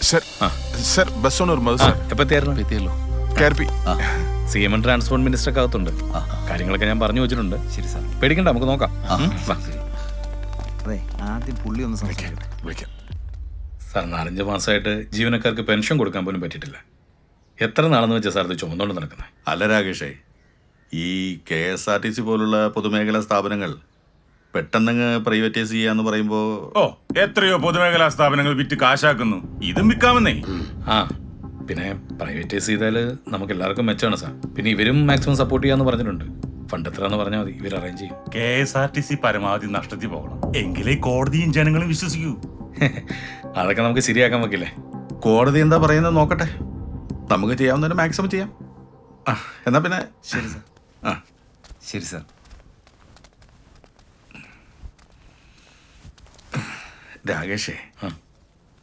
Sir sir bus owner മതി sir. എത്തിയല്ലോ CM transport minister ഒക്കെ അകത്തുണ്ട്. കാര്യങ്ങളൊക്കെ ഞാൻ പറഞ്ഞു വെച്ചിട്ടുണ്ട്. ശരി സാർ, പേടിക്കണ്ട, നമുക്ക് നോക്കാം. അതെ ആദ്യം പുള്ളി ഒന്ന് സംസാരിക്കട്ടെ. വിളിക്കാം. സാർ 4-5 മാസമായിട്ട് ജീവനക്കാർക്ക് പെൻഷൻ കൊടുക്കാൻ പോലും പറ്റിയിട്ടില്ല. എത്ര നാളെന്ന് വെച്ചാൽ സാർ ഇത് ചുമന്നുകൊണ്ട് നടക്കുന്നത്? അല്ല രാകേഷേ, ഈ KSRTC പോലുള്ള പൊതുമേഖലാ സ്ഥാപനങ്ങൾ പെട്ടെന്ന് പ്രൈവറ്റൈസ് ചെയ്യാന്ന് പറയുമ്പോ എത്രയോ പൊതുമേഖലാ സ്ഥാപനങ്ങൾ വിറ്റ് കാശാക്കുന്നു. ഇതും വിൽക്കാമെന്നേ. പിന്നെ പ്രൈവറ്റൈസ് ചെയ്താൽ നമുക്ക് എല്ലാവർക്കും മെച്ചമാണ് സാർ. പിന്നെ ഇവരും മാക്സിമം സപ്പോർട്ട് ചെയ്യാന്ന് പറഞ്ഞിട്ടുണ്ട്. ഫണ്ട് എത്രയാന്ന് പറഞ്ഞാൽ മതി, ഇവർ അറേഞ്ച് ചെയ്യും. KSRTC പരമാവധി നഷ്ടത്തിൽ പോകണം, എങ്കിലേ കോടതിയും ജനങ്ങളും വിശ്വസിക്കൂ. അതൊക്കെ നമുക്ക് ശരിയാക്കാൻ വെക്കില്ലേ? കോടതി എന്താ പറയുന്നത് നോക്കട്ടെ, നമുക്ക് ചെയ്യാവുന്നതിന് മാക്സിമം ചെയ്യാം. എന്നാ പിന്നെ ശരി സാർ. ശരി സാർ. രാകേഷേ,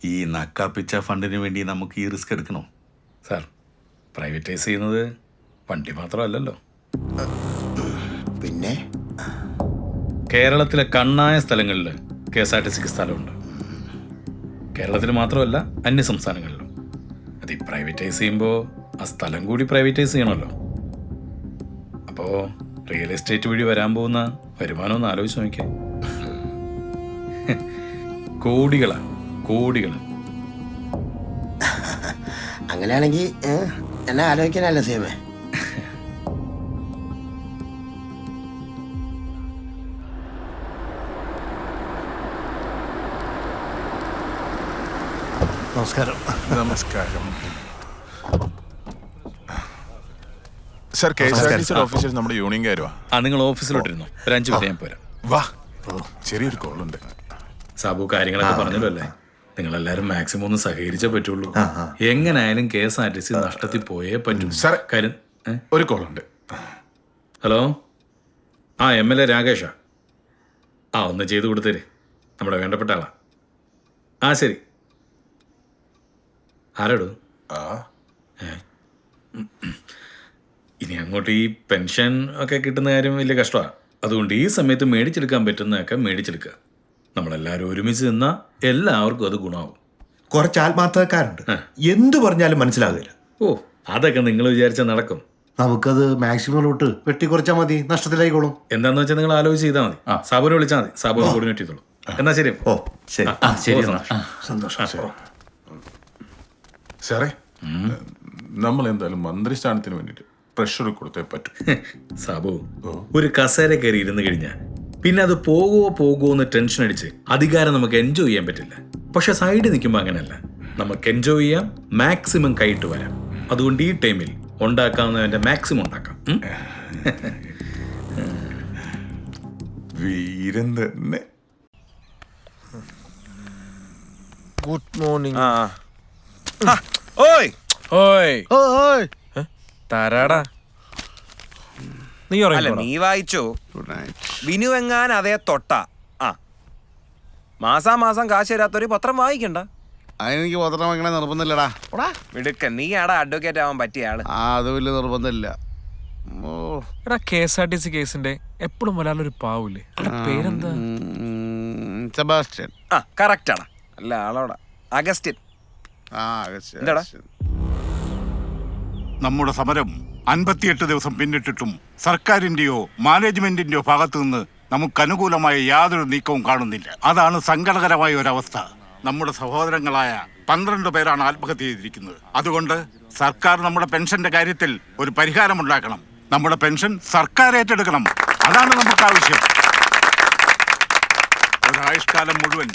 ഈ നക്കാപ്പിച്ച ഫണ്ടിന് വേണ്ടി നമുക്ക് ഈ റിസ്ക് എടുക്കണോ? സാർ, പ്രൈവറ്റൈസ് ചെയ്യുന്നത് വണ്ടി മാത്രമല്ലല്ലോ. പിന്നെ കേരളത്തിലെ കണ്ണായ സ്ഥലങ്ങളിൽ KSRTCക്ക് സ്ഥലമുണ്ട്. കേരളത്തിൽ മാത്രമല്ല, അന്യ സംസ്ഥാനങ്ങളിലും. അത് ഈ പ്രൈവറ്റൈസ് ചെയ്യുമ്പോൾ ആ സ്ഥലം കൂടി പ്രൈവറ്റൈസ് ചെയ്യണമല്ലോ. അപ്പോൾ റിയൽ എസ്റ്റേറ്റ് വഴി വരാൻ പോകുന്ന വരുമാനം ഒന്ന് ആലോചിച്ച് നോക്കിയാൽ കോടികളാണ്, കോടികൾ. അങ്ങനെയാണെങ്കിൽ എന്നെ ആലോചിക്കാനല്ല സേമേ. നമസ്കാരം. നമസ്കാരം സർ. KSRTC ഓഫീസേഴ്സ് നമ്മുടെ യൂണിയൻകാരുവാ. നിങ്ങൾ ഓഫീസിലോട്ടിരുന്നു, ഒരു 5 മിനിറ്റ് ഞാൻ പോരാം. വാ, ചെറിയൊരു കോളുണ്ട്. സാബു കാര്യങ്ങളൊക്കെ പറഞ്ഞല്ലോ അല്ലേ? നിങ്ങളെല്ലാരും മാക്സിമം ഒന്ന് സഹകരിച്ചേ പറ്റുള്ളൂ. എങ്ങനെയായാലും KSRTC നഷ്ടത്തിൽ പോയേ പറ്റൂ. സാറേ, കാര്യം ഒരു കോളുണ്ട്. Hello, MLA രാകേഷാ. ഒന്ന് ചെയ്തു കൊടുത്തേര്, നമ്മുടെ വേണ്ടപ്പെട്ട ആളാ. ശരി. ആരോട്? ഇനി അങ്ങോട്ട് ഈ പെൻഷൻ ഒക്കെ കിട്ടുന്ന കാര്യം വലിയ കഷ്ടമാണ്. അതുകൊണ്ട് ഈ സമയത്ത് മേടിച്ചെടുക്കാൻ പറ്റുന്നതൊക്കെ മേടിച്ചെടുക്കുക. നമ്മളെല്ലാവരും ഒരുമിച്ച് നിന്നാൽ എല്ലാവർക്കും അത് ഗുണമാവും. കുറച്ച് ആത്മാർത്ഥക്കാരുണ്ട്, എന്തു പറഞ്ഞാലും മനസ്സിലാകില്ല. അതൊക്കെ നിങ്ങൾ വിചാരിച്ചാൽ നടക്കും. നമുക്കത് മാക്സിമം വെട്ടി കുറച്ചാൽ മതി, നഷ്ടത്തിലായിക്കോളും. എന്താന്ന് വെച്ചാൽ നിങ്ങൾ ആലോചിച്ച് ചെയ്താൽ മതി. സാബുനെ വിളിച്ചാൽ മതി, സാബുനെ കോർഡിനേറ്റ് ചെയ്തോളൂ. എന്നാ ശരി. ശരി. സന്തോഷം. സാറേ, നമ്മൾ എന്തായാലും മന്ത്രിസ്ഥാനത്തിന് വേണ്ടിയിട്ട് പ്രഷർ കൊടുത്തേ പറ്റും. സാബു, ഒരു കസേര കയറി ഇരുന്ന് കഴിഞ്ഞാൽ പിന്നെ അത് പോകുമോ എന്ന് ടെൻഷൻ അടിച്ച് അധികാരം നമുക്ക് എൻജോയ് ചെയ്യാൻ പറ്റില്ല. പക്ഷെ സൈഡിൽ നിൽക്കുമ്പോൾ അങ്ങനെയല്ല, നമുക്ക് എൻജോയ് ചെയ്യാം, മാക്സിമം കൈയിട്ട് വരാം. അതുകൊണ്ട് ഈ ടൈമിൽ ഉണ്ടാക്കാവുന്നതിന്റെ മാക്സിമം ഉണ്ടാക്കാം. വീരൻ തന്നെ. Good morning. ഓയ് ഓയ് ഓയ് തരാടാ. നീ അല്ല, നീ വായിച്ചോ? വിനു എങ്ങാൻ അതേ തൊട്ട മാസാമാസം കാശ് തരാത്തൊരു പത്രം വായിക്കണ്ട. അതെനിക്ക് പത്രം വാങ്ങിക്കണ നിർബന്ധമില്ലടാ. മിടുക്കൻ, നീ ആടാ അഡ്വക്കേറ്റ് ആവാൻ പറ്റിയ ആള്. അത് വലിയ നിർബന്ധമില്ല. എടാ, KSRTC കേസിന്റെ എപ്പോഴും വരാനൊരു പാവൂല്ലേ, പേരെന്താ? സെബാസ്റ്റ്യൻ. കറക്റ്റ് ആടാ. അല്ല ആളോടാ, അഗസ്റ്റിൻ. എന്താടാ? നമ്മുടെ സമരം 58 ദിവസം പിന്നിട്ടിട്ടും സർക്കാരിന്റെയോ മാനേജ്മെന്റിന്റെയോ ഭാഗത്തു നിന്ന് നമുക്ക് അനുകൂലമായ യാതൊരു നീക്കവും കാണുന്നില്ല. അതാണ് സങ്കടകരമായ ഒരവസ്ഥ. നമ്മുടെ സഹോദരങ്ങളായ 12 പേരാണ് ആത്മഹത്യ ചെയ്തിരിക്കുന്നത്. അതുകൊണ്ട് സർക്കാർ നമ്മുടെ പെൻഷന്റെ കാര്യത്തിൽ ഒരു പരിഹാരമുണ്ടാക്കണം. നമ്മുടെ പെൻഷൻ സർക്കാർ ഏറ്റെടുക്കണം. അതാണ് നമുക്ക് ആവശ്യം. ഒരായുഷ്കാലം മുഴുവൻ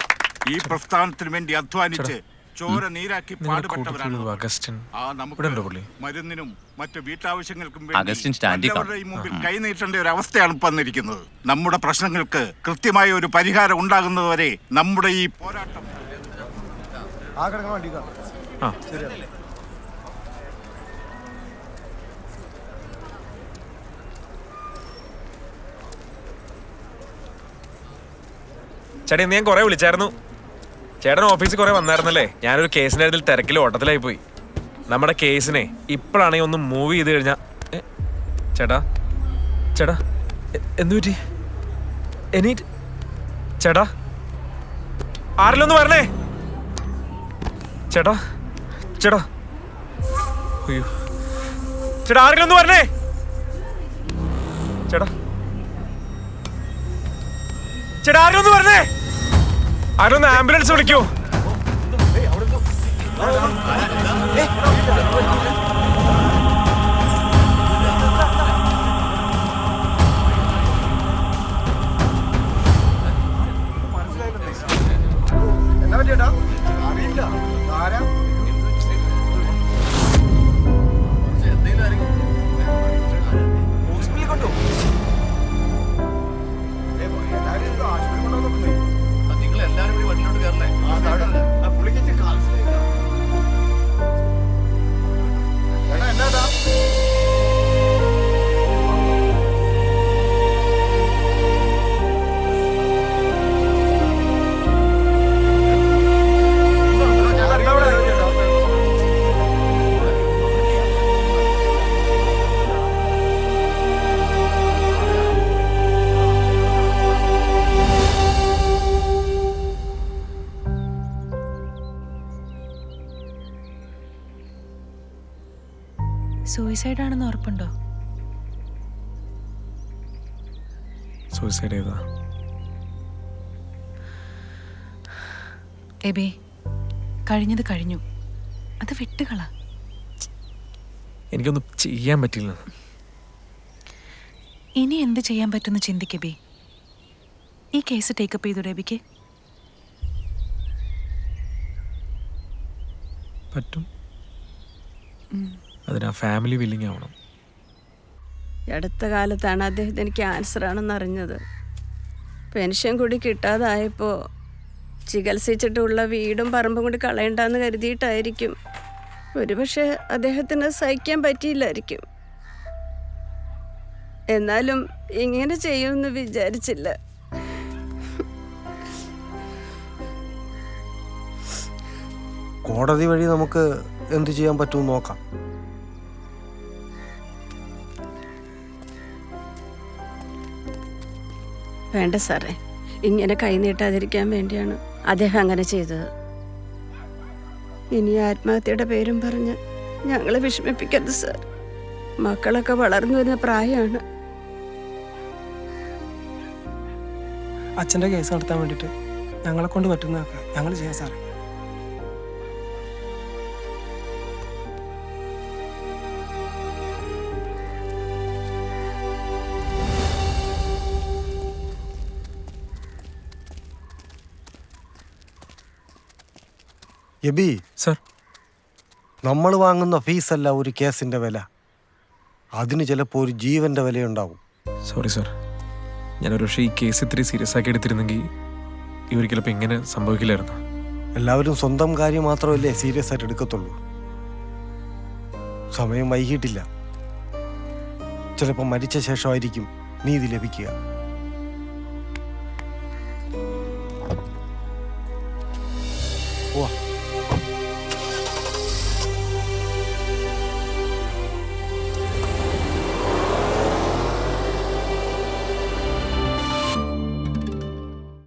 ഈ പ്രസ്ഥാനത്തിന് വേണ്ടി അധ്വാനിച്ച് ചോര നീരാക്കി പാടുപെട്ടവരാണ്. മരുന്നിനും മറ്റു വീട്ടാവശ്യങ്ങൾക്കും വേണ്ടി മുമ്പിൽ കൈനീട്ടേണ്ട ഒരു അവസ്ഥയാണ് ഇപ്പൊ വന്നിരിക്കുന്നത്. നമ്മുടെ പ്രശ്നങ്ങൾക്ക് കൃത്യമായ ഒരു പരിഹാരം ഉണ്ടാകുന്നതുവരെ നമ്മുടെ ഈ പോരാട്ടം ചേട്ടാ, ഞാൻ കുറെ വിളിച്ചായിരുന്നു. ചേട്ടൻ ഓഫീസിൽ കുറെ വന്നായിരുന്നല്ലേ. ഞാനൊരു കേസിന്റെ കാര്യത്തിൽ തിരക്കിൽ ഓട്ടത്തിലായി പോയി. നമ്മുടെ കേസിനെ ഇപ്പോഴാണെങ്കിൽ ഒന്ന് മൂവ് ചെയ്ത് കഴിഞ്ഞാ. ചേട്ടാ ചേട്ടാ എന്തു പറ്റി? ചേട്ടാ, ആരെങ്കിലും ഒന്ന് വരണേ. ചേട്ടാ ചേട്ടാ അയ്യോ ചേട്ടാ ആരെങ്കിലും ഒന്ന് പറഞ്ഞേ ചേട്ടാ ചേട്ടാ ആരെങ്കിലും ഒന്ന് പറഞ്ഞേ ആരും ഒന്ന് ആംബുലൻസ് വിളിക്കൂ സൂയിസൈഡ് ആണെന്ന് ഉറപ്പുണ്ടോ? സൂയിസൈഡ് ചെയ്താ? എബി, കഴിഞ്ഞത് കഴിഞ്ഞു, അത് വിട്ടുകള. എനിക്കൊന്നും ചെയ്യാൻ പറ്റില്ല. ഇനി എന്ത് ചെയ്യാൻ പറ്റുമെന്ന് ചിന്തിക്കബി. ഈ കേസ് ടേക്കപ്പ് ചെയ്തു എബിക്ക്. പറ്റും. അതിന് ആ ഫാമിലി വില്ലിങ് ആവണം. അടുത്ത കാലത്താണ് അദ്ദേഹത്തിന് ക്യാൻസർ ആണെന്ന് അറിഞ്ഞത്. പെൻഷൻ കൂടി കിട്ടാതായപ്പോൾ ചികിത്സിച്ചിട്ടുള്ള വീടും പറമ്പും കൂടി കളയണ്ടെന്ന് കരുതിയിട്ടായിരിക്കും. ഒരുപക്ഷെ അദ്ദേഹത്തിന് സഹിക്കാൻ പറ്റിയില്ലായിരിക്കും. എന്നാലും ഇങ്ങനെ ചെയ്യുമെന്ന് വിചാരിച്ചില്ല. കോടതി വഴി നമുക്ക് എന്ത് ചെയ്യാൻ പറ്റുമെന്ന് നോക്കാം. വേണ്ട സാറേ, ഇങ്ങനെ കൈനീട്ടാതിരിക്കാൻ വേണ്ടിയാണ് അദ്ദേഹം അങ്ങനെ ചെയ്തത്. ഇനി ആത്മഹത്യയുടെ പേരും പറഞ്ഞ് ഞങ്ങളെ വിഷമിപ്പിക്കരുത് സാർ. മക്കളൊക്കെ വളർന്നു വരുന്ന പ്രായമാണ്. അച്ഛൻ്റെ കേസ് നടത്താൻ വേണ്ടിയിട്ട് ഞങ്ങളെ കൊണ്ട് പറ്റുന്നതൊക്കെ ഞങ്ങൾ ചെയ്യാം സാറേ. എബി സർ, നമ്മൾ വാങ്ങുന്ന ഫീസല്ല ഒരു കേസിന്റെ വില. അതിന് ചിലപ്പോൾ ഒരു ജീവന്റെ വിലയുണ്ടാവും. Sorry sir. ഞാനൊരു പക്ഷേ ഈ കേസ് ഇത്തിരി സീരിയസ് ആക്കി എടുത്തിരുന്നെങ്കിൽ ഇവർക്കിപ്പോൾ ഇങ്ങനെ സംഭവിക്കില്ലായിരുന്നു. എല്ലാവരും സ്വന്തം കാര്യം മാത്രമല്ലേ സീരിയസ് ആയിട്ട് എടുക്കത്തുള്ളൂ. സമയം വൈകിട്ടില്ല. ചിലപ്പോൾ മരിച്ച ശേഷമായിരിക്കും നീതി ലഭിക്കുക.